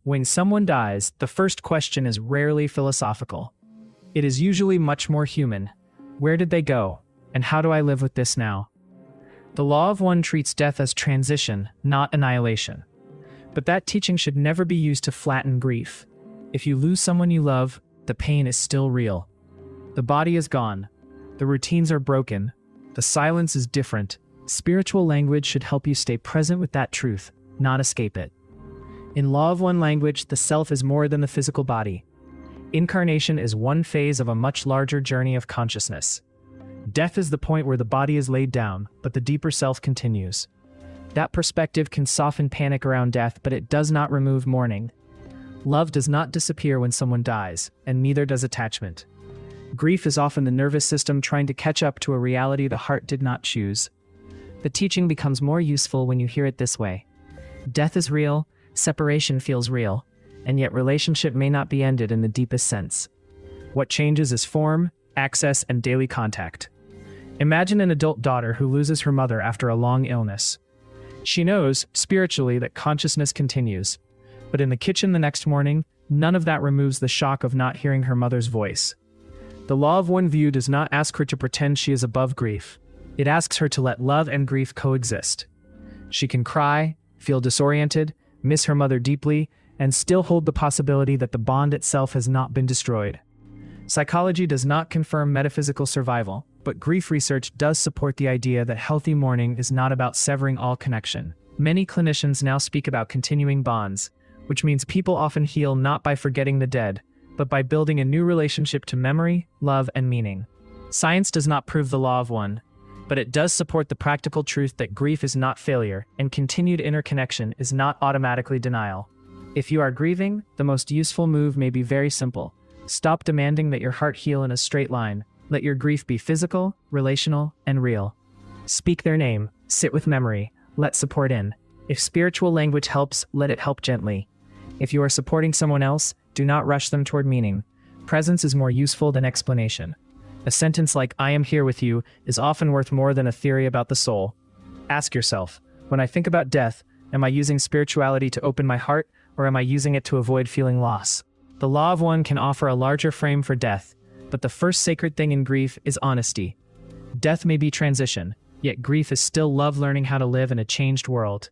When someone dies, the first question is rarely philosophical. It is usually much more human. Where did they go? And how do I live with this now? The Law of One treats death as transition, not annihilation. But that teaching should never be used to flatten grief. If you lose someone you love, the pain is still real. The body is gone. The routines are broken. The silence is different. Spiritual language should help you stay present with that truth, not escape it. In Law of One language, the self is more than the physical body. Incarnation is one phase of a much larger journey of consciousness. Death is the point where the body is laid down, but the deeper self continues. That perspective can soften panic around death, but it does not remove mourning. Love does not disappear when someone dies, and neither does attachment. Grief is often the nervous system trying to catch up to a reality the heart did not choose. The teaching becomes more useful when you hear it this way. Death is real, separation feels real, and yet relationship may not be ended in the deepest sense. What changes is form, access, and daily contact. Imagine an adult daughter who loses her mother after a long illness. She knows, spiritually, that consciousness continues. But in the kitchen the next morning, none of that removes the shock of not hearing her mother's voice. The Law of One view does not ask her to pretend she is above grief. It asks her to let love and grief coexist. She can cry, feel disoriented, miss her mother deeply, and still hold the possibility that the bond itself has not been destroyed. Psychology does not confirm metaphysical survival, but grief research does support the idea that healthy mourning is not about severing all connection. Many clinicians now speak about continuing bonds, which means people often heal not by forgetting the dead, but by building a new relationship to memory, love, and meaning. Science does not prove the Law of One, but it does support the practical truth that grief is not failure, and continued interconnection is not automatically denial. If you are grieving, the most useful move may be very simple. Stop demanding that your heart heal in a straight line. Let your grief be physical, relational, and real. Speak their name, sit with memory, let support in. If spiritual language helps, let it help gently. If you are supporting someone else, do not rush them toward meaning. Presence is more useful than explanation. A sentence like, "I am here with you," is often worth more than a theory about the soul. Ask yourself, when I think about death, am I using spirituality to open my heart, or am I using it to avoid feeling loss? The Law of One can offer a larger frame for death, but the first sacred thing in grief is honesty. Death may be transition, yet grief is still love learning how to live in a changed world.